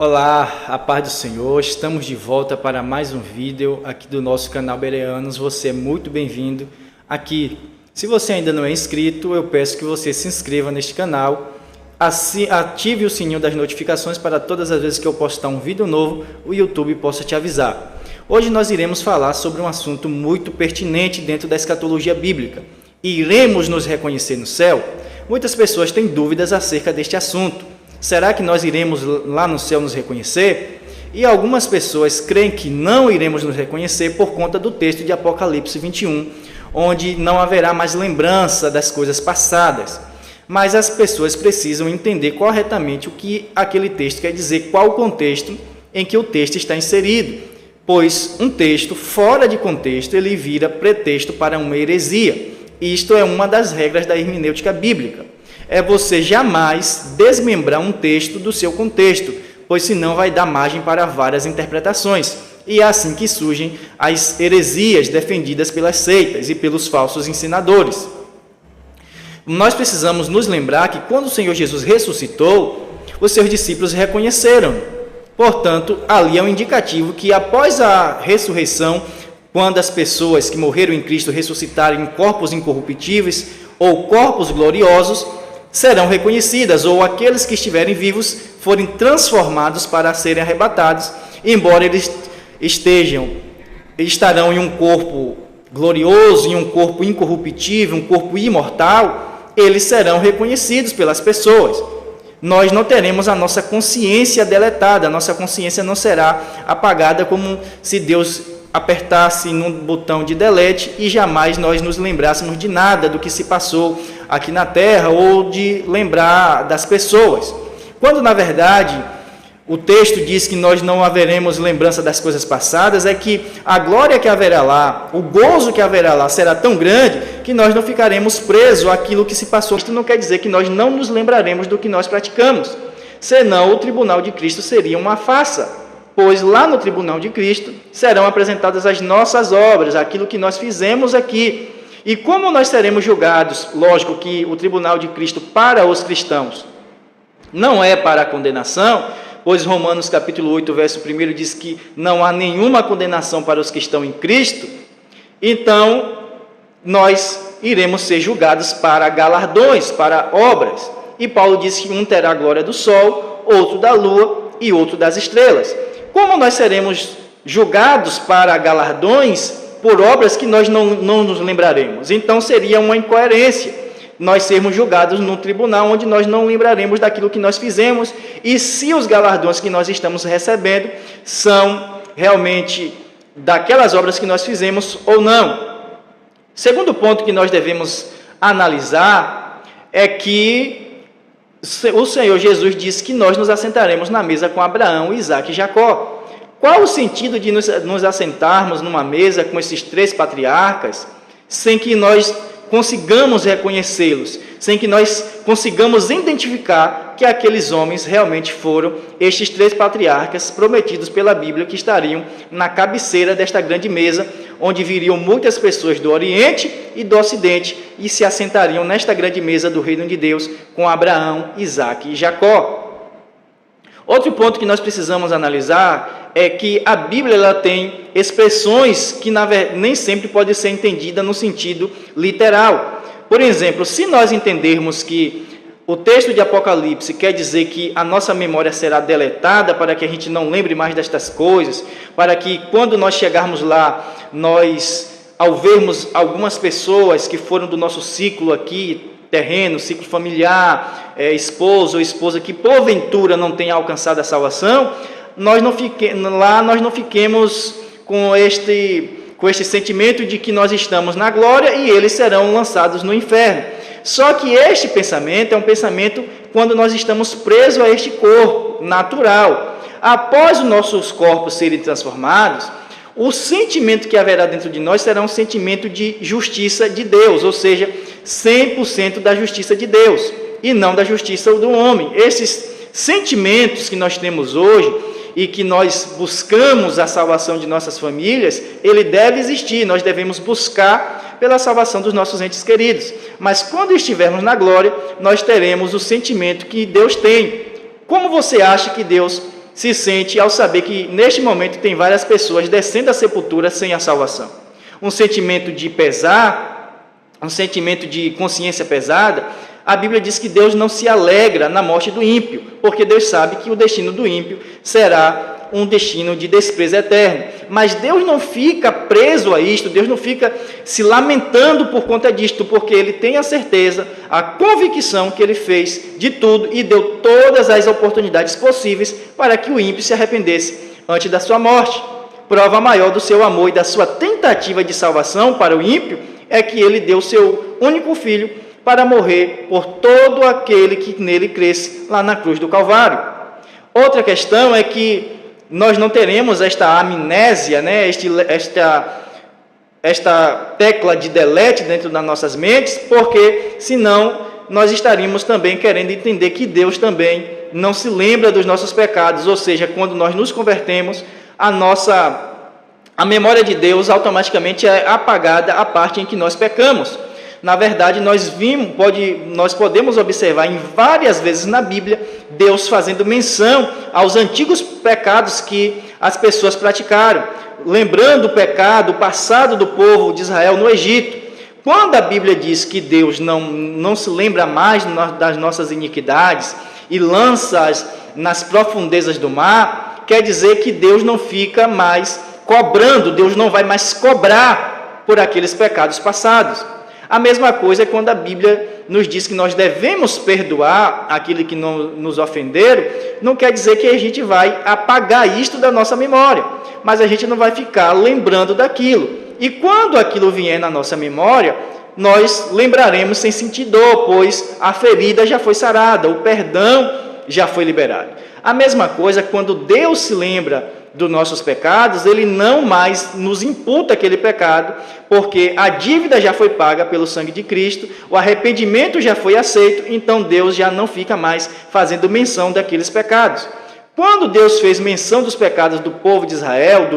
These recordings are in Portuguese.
Olá, a paz do Senhor, estamos de volta para mais um vídeo aqui do nosso canal Bereanos. Você é muito bem-vindo aqui. Se você ainda não é inscrito, eu peço que você se inscreva neste canal, ative o sininho das notificações para todas as vezes que eu postar um vídeo novo, o YouTube possa te avisar. Hoje nós iremos falar sobre um assunto muito pertinente dentro da escatologia bíblica. Iremos nos reconhecer no céu? Muitas pessoas têm dúvidas acerca deste assunto. Será que nós iremos lá no céu nos reconhecer? E algumas pessoas creem que não iremos nos reconhecer por conta do texto de Apocalipse 21, onde não haverá mais lembrança das coisas passadas. Mas as pessoas precisam entender corretamente o que aquele texto quer dizer, qual o contexto em que o texto está inserido, pois um texto fora de contexto ele vira pretexto para uma heresia. Isto é uma das regras da hermenêutica bíblica. É você jamais desmembrar um texto do seu contexto, pois senão vai dar margem para várias interpretações. E é assim que surgem as heresias defendidas pelas seitas e pelos falsos ensinadores. Nós precisamos nos lembrar que quando o Senhor Jesus ressuscitou, os seus discípulos reconheceram. Portanto, ali é um indicativo que após a ressurreição, quando as pessoas que morreram em Cristo ressuscitarem em corpos incorruptíveis ou corpos gloriosos, serão reconhecidas, ou aqueles que estiverem vivos forem transformados para serem arrebatados, embora eles estarão em um corpo glorioso, em um corpo incorruptível, um corpo imortal, eles serão reconhecidos pelas pessoas. Nós não teremos a nossa consciência deletada, a nossa consciência não será apagada como se Deus apertasse num botão de delete e jamais nós nos lembrássemos de nada do que se passou aqui na terra ou de lembrar das pessoas. Quando, na verdade, o texto diz que nós não haveremos lembrança das coisas passadas, é que a glória que haverá lá, o gozo que haverá lá será tão grande que nós não ficaremos presos àquilo que se passou. Isto não quer dizer que nós não nos lembraremos do que nós praticamos, senão o tribunal de Cristo seria uma farsa. Pois lá no tribunal de Cristo serão apresentadas as nossas obras, aquilo que nós fizemos aqui. E como nós seremos julgados, lógico que o tribunal de Cristo para os cristãos não é para a condenação, pois Romanos capítulo 8, verso 1 diz que não há nenhuma condenação para os que estão em Cristo, então nós iremos ser julgados para galardões, para obras. E Paulo diz que um terá a glória do sol, outro da lua e outro das estrelas. Como nós seremos julgados para galardões por obras que nós não nos lembraremos? Então seria uma incoerência nós sermos julgados no tribunal onde nós não lembraremos daquilo que nós fizemos e se os galardões que nós estamos recebendo são realmente daquelas obras que nós fizemos ou não. Segundo ponto que nós devemos analisar é que o Senhor Jesus disse que nós nos assentaremos na mesa com Abraão, Isaque e Jacó. Qual o sentido de nos assentarmos numa mesa com esses três patriarcas sem que nós consigamos reconhecê-los, sem que nós consigamos identificar que aqueles homens realmente foram estes três patriarcas prometidos pela Bíblia que estariam na cabeceira desta grande mesa, onde viriam muitas pessoas do Oriente e do Ocidente e se assentariam nesta grande mesa do reino de Deus com Abraão, Isaque e Jacó. Outro ponto que nós precisamos analisar é que a Bíblia ela tem expressões que nem sempre podem ser entendidas no sentido literal. Por exemplo, se nós entendermos que o texto de Apocalipse quer dizer que a nossa memória será deletada para que a gente não lembre mais destas coisas, para que quando nós chegarmos lá, nós, ao vermos algumas pessoas que foram do nosso ciclo aqui, terreno, ciclo familiar, esposo ou esposa que porventura não tenha alcançado a salvação, nós não fiquemos com este sentimento de que nós estamos na glória e eles serão lançados no inferno. Só que este pensamento é um pensamento quando nós estamos presos a este corpo natural. Após os nossos corpos serem transformados, o sentimento que haverá dentro de nós será um sentimento de justiça de Deus, ou seja, 100% da justiça de Deus, e não da justiça do homem. Esses sentimentos que nós temos hoje, e que nós buscamos a salvação de nossas famílias, ele deve existir, nós devemos buscar pela salvação dos nossos entes queridos. Mas quando estivermos na glória, nós teremos o sentimento que Deus tem. Como você acha que Deus se sente ao saber que neste momento tem várias pessoas descendo à sepultura sem a salvação. Um sentimento de pesar, um sentimento de consciência pesada. A Bíblia diz que Deus não se alegra na morte do ímpio, porque Deus sabe que o destino do ímpio será um destino de desprezo eterno. Mas Deus não fica preso a isto, Deus não fica se lamentando por conta disto, porque Ele tem a certeza, a convicção que Ele fez de tudo e deu todas as oportunidades possíveis para que o ímpio se arrependesse antes da sua morte. Prova maior do seu amor e da sua tentativa de salvação para o ímpio é que Ele deu seu único filho para morrer por todo aquele que nele cresce lá na cruz do Calvário. Outra questão é que nós não teremos esta amnésia, né? esta tecla de delete dentro das nossas mentes, porque senão nós estaríamos também querendo entender que Deus também não se lembra dos nossos pecados, ou seja, quando nós nos convertemos, a memória de Deus automaticamente é apagada a parte em que nós pecamos. Na verdade, nós podemos observar em várias vezes na Bíblia Deus fazendo menção aos antigos pecados que as pessoas praticaram, lembrando o pecado, o passado do povo de Israel no Egito. Quando a Bíblia diz que Deus não se lembra mais das nossas iniquidades e lança-as nas profundezas do mar, quer dizer que Deus não fica mais cobrando, Deus não vai mais cobrar por aqueles pecados passados. A mesma coisa é quando a Bíblia nos diz que nós devemos perdoar aquele que nos ofenderam, não quer dizer que a gente vai apagar isto da nossa memória, mas a gente não vai ficar lembrando daquilo. E quando aquilo vier na nossa memória, nós lembraremos sem sentir dor, pois a ferida já foi sarada, o perdão já foi liberado. A mesma coisa quando Deus se lembra dos nossos pecados, Ele não mais nos imputa aquele pecado, porque a dívida já foi paga pelo sangue de Cristo, o arrependimento já foi aceito, então Deus já não fica mais fazendo menção daqueles pecados. Quando Deus fez menção dos pecados do povo de Israel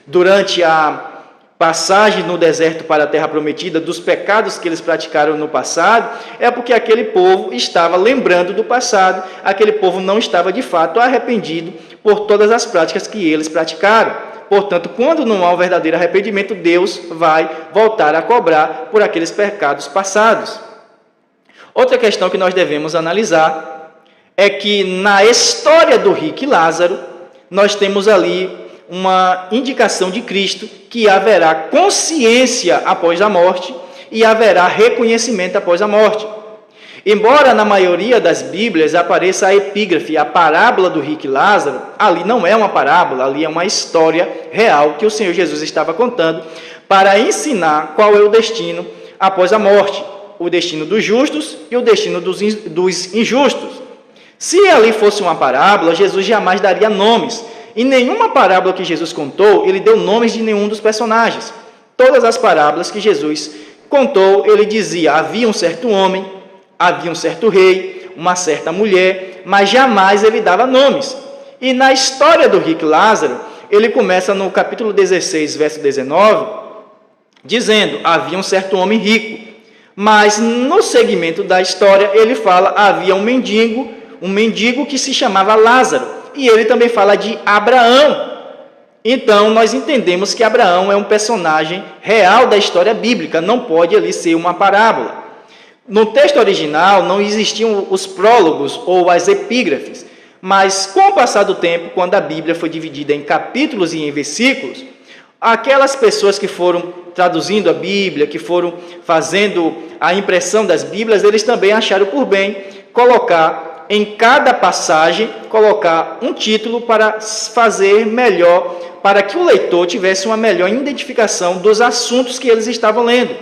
durante a passagem no deserto para a terra prometida, dos pecados que eles praticaram no passado, é porque aquele povo estava lembrando do passado, aquele povo não estava de fato arrependido por todas as práticas que eles praticaram. Portanto, quando não há o verdadeiro arrependimento, Deus vai voltar a cobrar por aqueles pecados passados. Outra questão que nós devemos analisar é que na história do rico e Lázaro, nós temos ali uma indicação de Cristo que haverá consciência após a morte e haverá reconhecimento após a morte. Embora na maioria das Bíblias apareça a epígrafe, a parábola do rico e Lázaro, ali não é uma parábola, ali é uma história real que o Senhor Jesus estava contando para ensinar qual é o destino após a morte, o destino dos justos e o destino dos injustos. Se ali fosse uma parábola, Jesus jamais daria nomes. Em nenhuma parábola que Jesus contou, ele deu nomes de nenhum dos personagens. Todas as parábolas que Jesus contou, ele dizia: havia um certo homem, havia um certo rei, uma certa mulher, mas jamais ele dava nomes. E na história do rico Lázaro, ele começa no capítulo 16, verso 19, dizendo: havia um certo homem rico. Mas no segmento da história, ele fala: havia um mendigo que se chamava Lázaro. E ele também fala de Abraão. Então, nós entendemos que Abraão é um personagem real da história bíblica, não pode ali ser uma parábola. No texto original, não existiam os prólogos ou as epígrafes, mas com o passar do tempo, quando a Bíblia foi dividida em capítulos e em versículos, aquelas pessoas que foram traduzindo a Bíblia, que foram fazendo a impressão das Bíblias, eles também acharam por bem colocar em cada passagem, colocar um título para fazer melhor, para que o leitor tivesse uma melhor identificação dos assuntos que eles estavam lendo.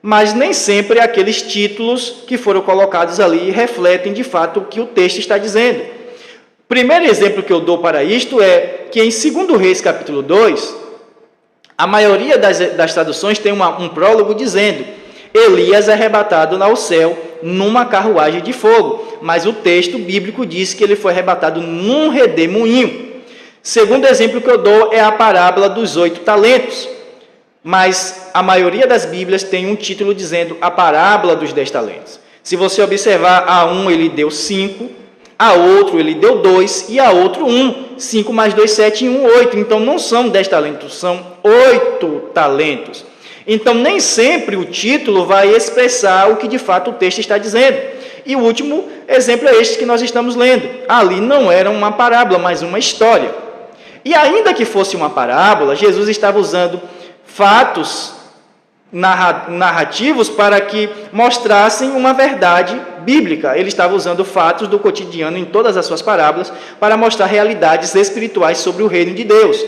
Mas nem sempre aqueles títulos que foram colocados ali refletem de fato o que o texto está dizendo. O primeiro exemplo que eu dou para isto é que em 2 Reis capítulo 2, a maioria das traduções tem um prólogo dizendo: Elias é arrebatado ao céu numa carruagem de fogo, mas o texto bíblico diz que ele foi arrebatado num redemoinho. Segundo exemplo que eu dou é a parábola dos 8 talentos, mas a maioria das Bíblias tem um título dizendo a parábola dos 10 talentos. Se você observar, a um ele deu 5, A outro ele deu 2 e a outro 1. 5 mais 2, 7 e 1, 8. Então não são 10 talentos, são 8 talentos. Então nem sempre o título vai expressar o que de fato o texto está dizendo. E o último exemplo é este que nós estamos lendo. Ali não era uma parábola, mas uma história. E ainda que fosse uma parábola, Jesus estava usando fatos narrativos para que mostrassem uma verdade bíblica. Ele estava usando fatos do cotidiano em todas as suas parábolas para mostrar realidades espirituais sobre o reino de Deus.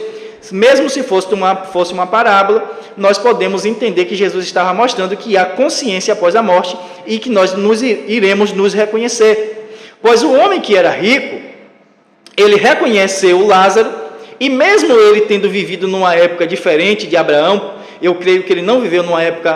Mesmo se fosse uma parábola, nós podemos entender que Jesus estava mostrando que há consciência após a morte e que nós iremos nos reconhecer. Pois o homem que era rico, ele reconheceu Lázaro, e mesmo ele tendo vivido numa época diferente de Abraão, eu creio que ele não viveu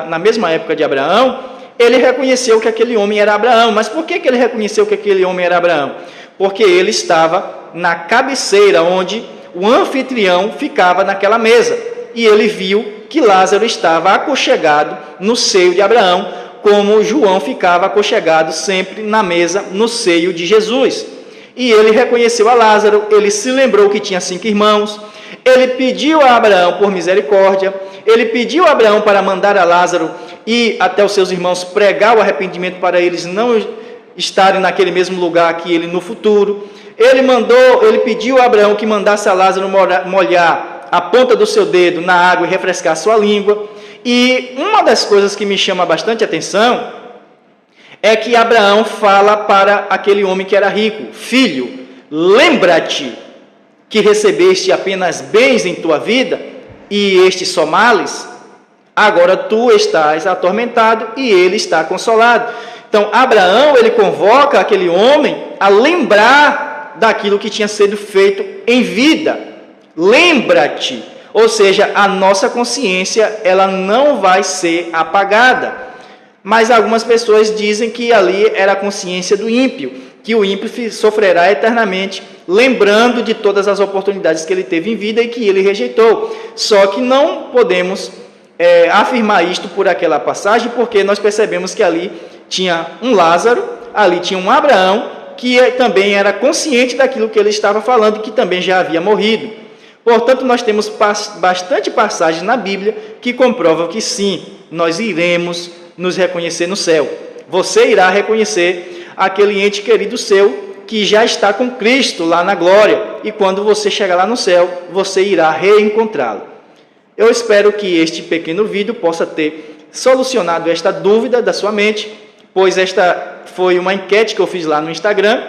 na mesma época de Abraão, ele reconheceu que aquele homem era Abraão. Mas por que ele reconheceu que aquele homem era Abraão? Porque ele estava na cabeceira onde o anfitrião ficava naquela mesa, e ele viu que Lázaro estava aconchegado no seio de Abraão, como João ficava aconchegado sempre na mesa, no seio de Jesus. E ele reconheceu a Lázaro, ele se lembrou que tinha 5 irmãos, ele pediu a Abraão por misericórdia, ele pediu a Abraão para mandar a Lázaro ir até os seus irmãos pregar o arrependimento para eles não estarem naquele mesmo lugar que ele no futuro. Ele pediu a Abraão que mandasse a Lázaro molhar a ponta do seu dedo na água e refrescar sua língua. E uma das coisas que me chama bastante atenção é que Abraão fala para aquele homem que era rico: filho, lembra-te que recebeste apenas bens em tua vida, e estes só males. Agora tu estás atormentado e ele está consolado. Então Abraão, ele convoca aquele homem a lembrar daquilo que tinha sido feito em vida. Lembra-te. Ou seja, a nossa consciência, ela não vai ser apagada. Mas algumas pessoas dizem que ali era a consciência do ímpio, que o ímpio sofrerá eternamente, lembrando de todas as oportunidades que ele teve em vida e que ele rejeitou. Só que não podemos afirmar isto por aquela passagem, porque nós percebemos que ali tinha um Lázaro, ali tinha um Abraão, que também era consciente daquilo que ele estava falando, que também já havia morrido. Portanto, nós temos bastante passagens na Bíblia que comprovam que sim, nós iremos nos reconhecer no céu. Você irá reconhecer aquele ente querido seu que já está com Cristo lá na glória, e quando você chegar lá no céu, você irá reencontrá-lo. Eu espero que este pequeno vídeo possa ter solucionado esta dúvida da sua mente, pois esta foi uma enquete que eu fiz lá no Instagram,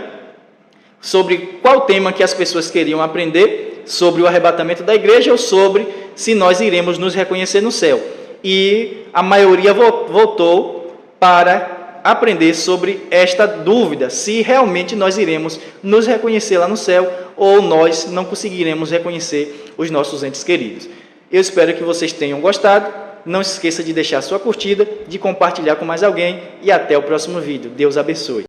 sobre qual tema que as pessoas queriam aprender, sobre o arrebatamento da igreja ou sobre se nós iremos nos reconhecer no céu. E a maioria votou para aprender sobre esta dúvida, se realmente nós iremos nos reconhecer lá no céu ou nós não conseguiremos reconhecer os nossos entes queridos. Eu espero que vocês tenham gostado. Não se esqueça de deixar sua curtida, de compartilhar com mais alguém e até o próximo vídeo. Deus abençoe.